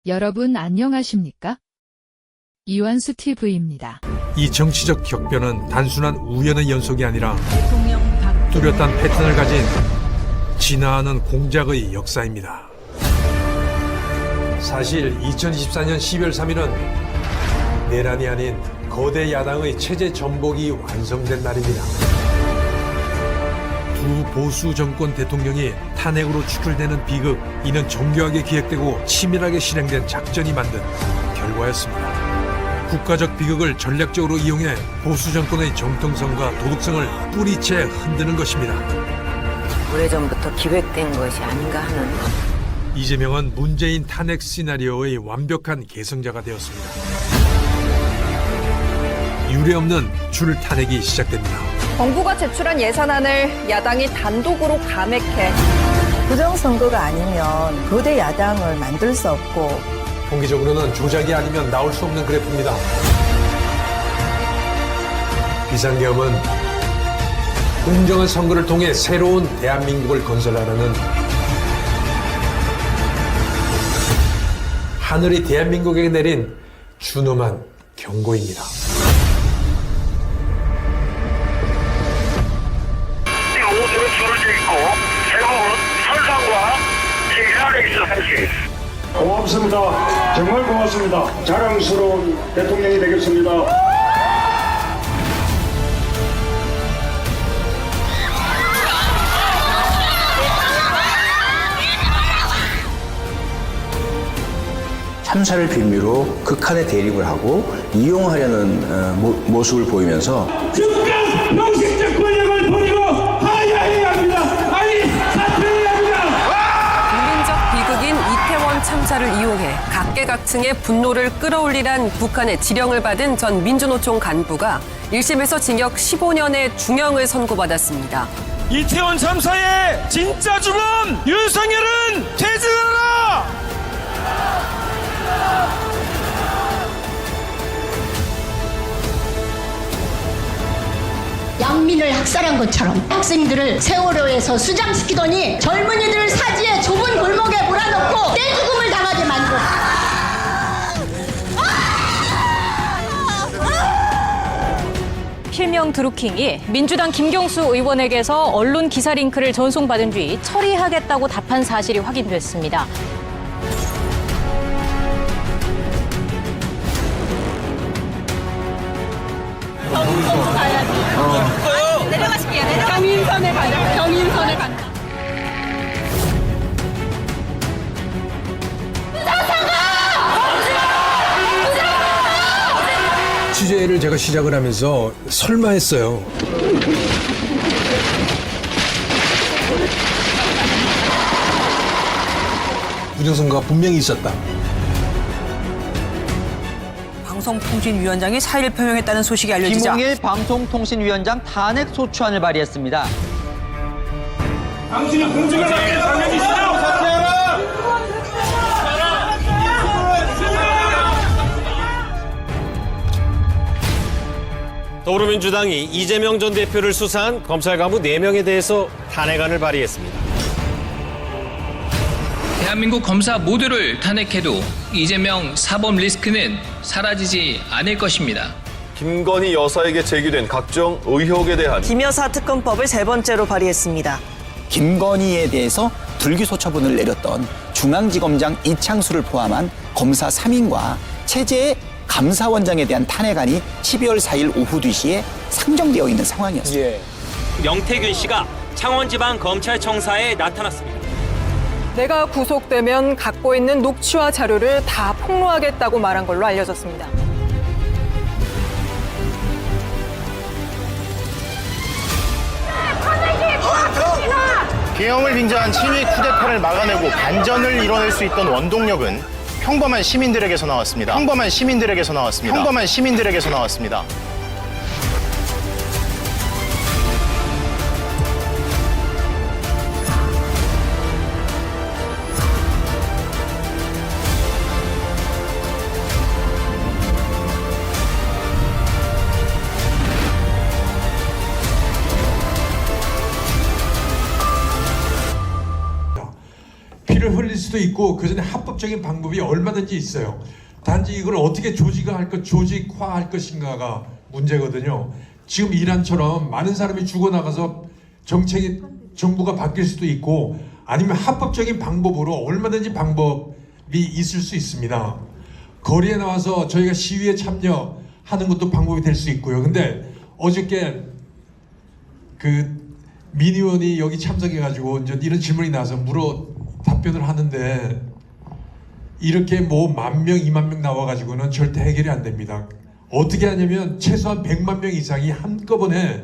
여러분 안녕하십니까? 이완수 TV입니다. 이 정치적 격변은 단순한 우연의 연속이 아니라 뚜렷한 패턴을 가진 진화하는 공작의 역사입니다. 사실 2024년 12월 3일은 내란이 아닌 거대 야당의 체제 전복이 완성된 날입니다. 두 보수 정권 대통령이 탄핵으로 추출되는 비극, 이는 정교하게 기획되고 치밀하게 실행된 작전이 만든 결과였습니다. 국가적 비극을 전략적으로 이용해 보수 정권의 정통성과 도덕성을 뿌리채 흔드는 것입니다. 오래전부터 기획된 것이 아닌가 하는. 이재명은 문재인 탄핵 시나리오의 완벽한 계승자가 되었습니다. 유례없는 줄 탄핵이 시작됩니다. 정부가 제출한 예산안을 야당이 단독으로 감액해 부정선거가 아니면 거대 야당을 만들 수 없고, 통계적으로는 조작이 아니면 나올 수 없는 그래프입니다. 비상계엄은 공정한 선거를 통해 새로운 대한민국을 건설하라는 하늘이 대한민국에게 내린 준엄한 경고입니다. 옷으로 줄을 입고 대부분 선상과 제 안에 있어 사실. 고맙습니다. 정말 고맙습니다. 자랑스러운 대통령이 되겠습니다. 참사를 빌미로 극한의 대립을 하고 이용하려는 모습을 보이면서 즉각 명식적 권력을 버리고 하야해야 합니다. 아니 사퇴해야 합니다. 국민적 비극인 이태원 참사를 이용해 각계각층의 분노를 끌어올리란 북한의 지령을 받은 전 민주노총 간부가 1심에서 징역 15년의 중형을 선고받았습니다. 이태원 참사의 진짜 주범 윤석열은 퇴진하라! 양민을 학살한 것처럼 학생들을 세월호에서 수장시키더니 젊은이들을 사지에 좁은 골목에 몰아넣고 떼죽음을 당하게 만들었다. 필명 드루킹이 민주당 김경수 의원에게서 언론 기사 링크를 전송받은 뒤 처리하겠다고 답한 사실이 확인됐습니다. 내려가실게요. 경인선에 가자. 경인선에 간다. 취재를 제가 시작을 하면서 설마 했어요. 부정선거가 분명히 있었다. 방송통신위원장이 사의를 표명했다는 소식이 알려지자 김홍일 방송통신위원장 탄핵 소추안을 발의했습니다. 당신이 공직을 맡게 당연히 있어요. 더불어민주당이 이재명 전 대표를 수사한 검찰 간부 4명에 대해서 탄핵안을 발의했습니다. 대한민국 검사 모두를 탄핵해도 이재명 사법 리스크는 사라지지 않을 것입니다. 김건희 여사에게 제기된 각종 의혹에 대한 김여사 특검법을 3번째로 발의했습니다. 김건희에 대해서 불기소 처분을 내렸던 중앙지검장 이창수를 포함한 검사 3인과 체제의 감사원장에 대한 탄핵안이 12월 4일 오후 2시에 상정되어 있는 상황이었습니다. 명태균 씨가 창원지방검찰청사에 나타났습니다. 내가 구속되면 갖고 있는 녹취와 자료를 다 폭로하겠다고 말한 걸로 알려졌습니다. 계엄을 빙자한 친위 쿠데타를 막아내고 반전을 이뤄낼 수 있던 원동력은 평범한 시민들에게서 나왔습니다. 평범한 시민들에게서 나왔습니다. 평범한 시민들에게서 나왔습니다. 피를 흘릴 수도 수도 있고 그 전에 합법적인 방법이 얼마든지 있어요. 단지 이걸 어떻게 조직화할 것인가가 문제거든요. 지금 이란처럼 많은 사람이 죽어나가서 정부가 바뀔 수도 있고 아니면 합법적인 방법으로 얼마든지 방법이 있을 수 있습니다. 거리에 나와서 저희가 시위에 참여하는 것도 방법이 될 수 있고요. 근데 어저께 그 민 의원이 여기 참석해가지고 이제 이런 질문이 나와서 답변을 하는데 이렇게 뭐 10,000명, 20,000명 나와가지고는 절대 해결이 안 됩니다. 어떻게 하냐면 최소한 100만 명 이상이 한꺼번에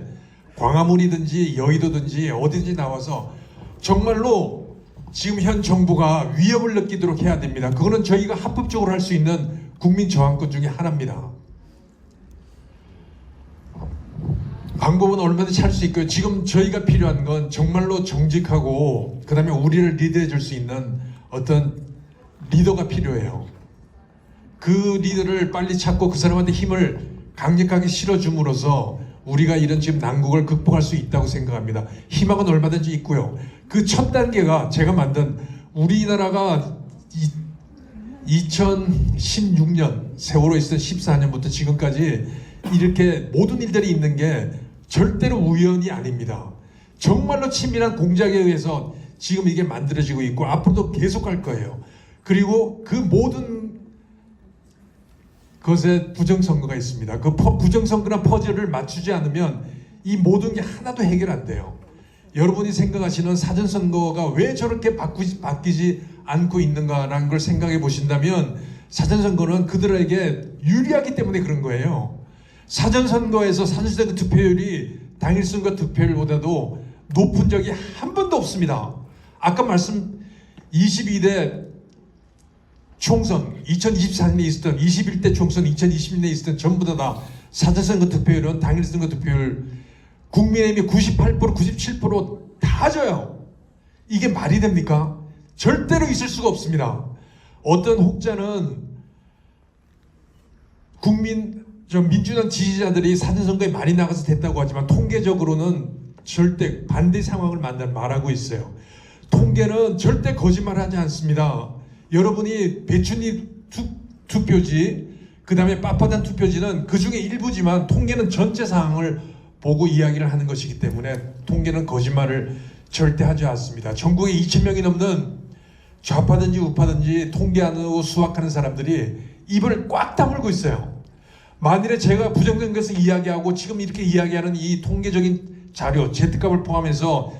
광화문이든지 여의도든지 어디든지 나와서 정말로 지금 현 정부가 위협을 느끼도록 해야 됩니다. 그거는 저희가 합법적으로 할 수 있는 국민 저항권 중에 하나입니다. 방법은 얼마든지 할 수 있고요. 지금 저희가 필요한 건 정말로 정직하고 그 다음에 우리를 리드해 줄 수 있는 어떤 리더가 필요해요. 그 리더를 빨리 찾고 그 사람한테 힘을 강력하게 실어줌으로써 우리가 이런 지금 난국을 극복할 수 있다고 생각합니다. 희망은 얼마든지 있고요. 그 첫 단계가 제가 만든 우리나라가 2016년 세월호 있었던 14년부터 지금까지 이렇게 모든 일들이 있는 게 절대로 우연이 아닙니다. 정말로 치밀한 공작에 의해서 지금 이게 만들어지고 있고 앞으로도 계속 할 거예요. 그리고 그 모든 것에 부정선거가 있습니다. 그 부정선거나 퍼즐을 맞추지 않으면 이 모든 게 하나도 해결 안 돼요. 여러분이 생각하시는 사전선거가 왜 저렇게 바뀌지 않고 있는가라는 걸 생각해 보신다면 사전선거는 그들에게 유리하기 때문에 그런 거예요. 사전선거에서 사전선거 득표율이 당일선거 득표율보다도 높은 적이 한 번도 없습니다. 아까 22대 총선 2024년에 있었던 21대 총선 2020년에 있었던 전부 다 사전선거 득표율은 당일선거 득표율 국민의힘이 98% 97%다 져요. 이게 말이 됩니까? 절대로 있을 수가 없습니다. 어떤 혹자는 민주당 지지자들이 사전선거에 많이 나가서 됐다고 하지만 통계적으로는 절대 반대 상황을 말하고 있어요. 통계는 절대 거짓말하지 않습니다. 여러분이 배춘희 투표지 그 다음에 빳빳한 투표지는 그 중에 일부지만 통계는 전체 상황을 보고 이야기를 하는 것이기 때문에 통계는 거짓말을 절대 하지 않습니다. 전국에 2,000명이 넘는 좌파든지 우파든지 통계하고 수학하는 사람들이 입을 꽉 다물고 있어요. 만일에 제가 부정된 것을 이야기하고 지금 이렇게 이야기하는 이 통계적인 자료, Z값을 포함해서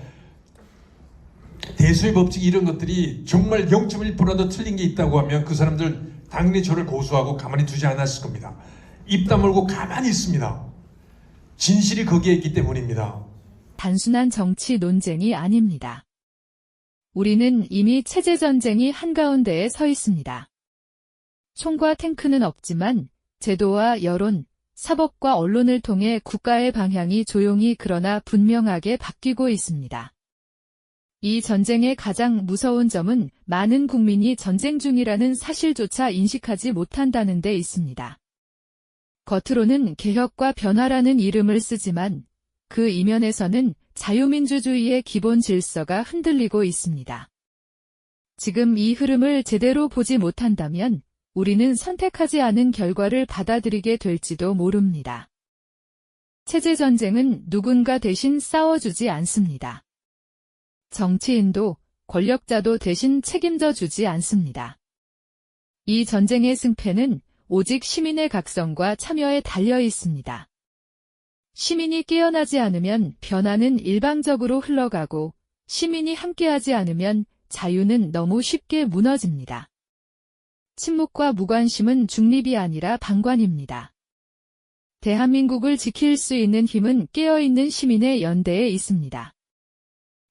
대수의 법칙 이런 것들이 정말 0.1%라도 틀린 게 있다고 하면 그 사람들 당연히 저를 고소하고 가만히 두지 않았을 겁니다. 입 다물고 가만히 있습니다. 진실이 거기에 있기 때문입니다. 단순한 정치 논쟁이 아닙니다. 우리는 이미 체제전쟁이 한가운데에 서 있습니다. 총과 탱크는 없지만 제도와 여론, 사법과 언론을 통해 국가의 방향이 조용히 그러나 분명하게 바뀌고 있습니다. 이 전쟁의 가장 무서운 점은 많은 국민이 전쟁 중이라는 사실조차 인식하지 못한다는 데 있습니다. 겉으로는 개혁과 변화라는 이름을 쓰지만 그 이면에서는 자유민주주의의 기본 질서가 흔들리고 있습니다. 지금 이 흐름을 제대로 보지 못한다면 우리는 선택하지 않은 결과를 받아들이게 될지도 모릅니다. 체제 전쟁은 누군가 대신 싸워주지 않습니다. 정치인도 권력자도 대신 책임져 주지 않습니다. 이 전쟁의 승패는 오직 시민의 각성과 참여에 달려 있습니다. 시민이 깨어나지 않으면 변화는 일방적으로 흘러가고 시민이 함께하지 않으면 자유는 너무 쉽게 무너집니다. 침묵과 무관심은 중립이 아니라 방관입니다. 대한민국을 지킬 수 있는 힘은 깨어있는 시민의 연대에 있습니다.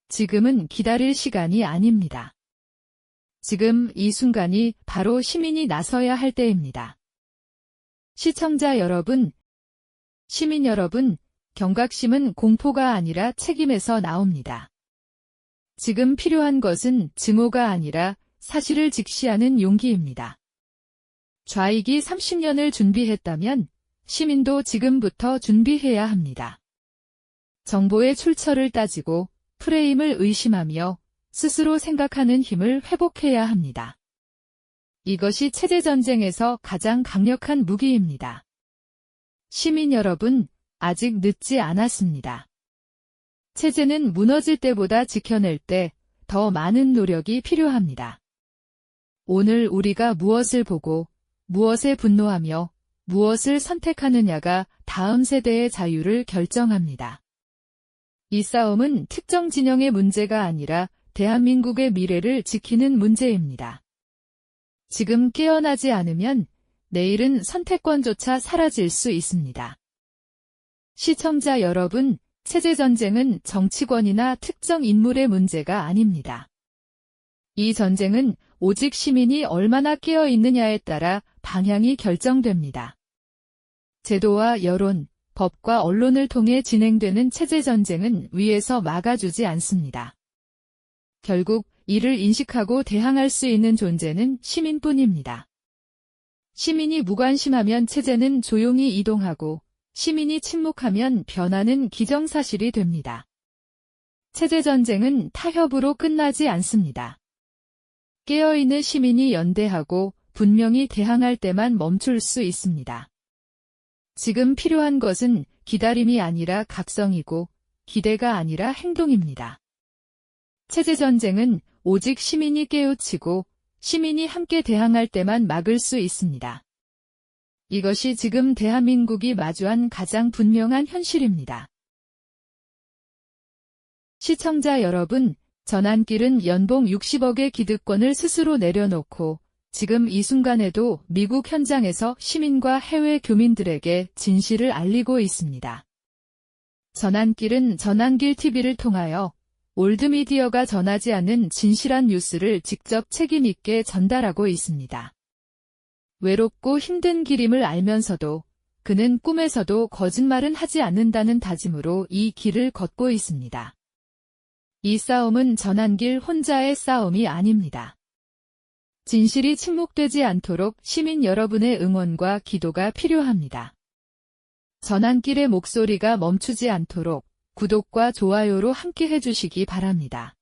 지금은 기다릴 시간이 아닙니다. 지금 이 순간이 바로 시민이 나서야 할 때입니다. 시청자 여러분, 시민 여러분, 경각심은 공포가 아니라 책임에서 나옵니다. 지금 필요한 것은 증오가 아니라 사실을 직시하는 용기입니다. 좌익이 30년을 준비했다면 시민도 지금부터 준비해야 합니다. 정보의 출처를 따지고 프레임을 의심하며 스스로 생각하는 힘을 회복해야 합니다. 이것이 체제전쟁에서 가장 강력한 무기입니다. 시민 여러분, 아직 늦지 않았습니다. 체제는 무너질 때보다 지켜낼 때 더 많은 노력이 필요합니다. 오늘 우리가 무엇을 보고, 무엇에 분노하며, 무엇을 선택하느냐가 다음 세대의 자유를 결정합니다. 이 싸움은 특정 진영의 문제가 아니라 대한민국의 미래를 지키는 문제입니다. 지금 깨어나지 않으면 내일은 선택권조차 사라질 수 있습니다. 시청자 여러분, 체제전쟁은 정치권이나 특정 인물의 문제가 아닙니다. 이 전쟁은 오직 시민이 얼마나 깨어 있느냐에 따라 방향이 결정됩니다. 제도와 여론, 법과 언론을 통해 진행되는 체제전쟁은 위에서 막아주지 않습니다. 결국 이를 인식하고 대항할 수 있는 존재는 시민뿐입니다. 시민이 무관심하면 체제는 조용히 이동하고 시민이 침묵하면 변화는 기정사실이 됩니다. 체제전쟁은 타협으로 끝나지 않습니다. 깨어있는 시민이 연대하고 분명히 대항할 때만 멈출 수 있습니다. 지금 필요한 것은 기다림이 아니라 각성이고 기대가 아니라 행동입니다. 체제전쟁은 오직 시민이 깨우치고 시민이 함께 대항할 때만 막을 수 있습니다. 이것이 지금 대한민국이 마주한 가장 분명한 현실입니다. 시청자 여러분, 전환길은 연봉 60억의 기득권을 스스로 내려놓고 지금 이 순간에도 미국 현장에서 시민과 해외 교민들에게 진실을 알리고 있습니다. 전환길은 전환길 TV를 통하여 올드미디어가 전하지 않은 진실한 뉴스를 직접 책임있게 전달하고 있습니다. 외롭고 힘든 길임을 알면서도 그는 꿈에서도 거짓말은 하지 않는다는 다짐으로 이 길을 걷고 있습니다. 이 싸움은 전환길 혼자의 싸움이 아닙니다. 진실이 침묵되지 않도록 시민 여러분의 응원과 기도가 필요합니다. 전환길의 목소리가 멈추지 않도록 구독과 좋아요로 함께 해주시기 바랍니다.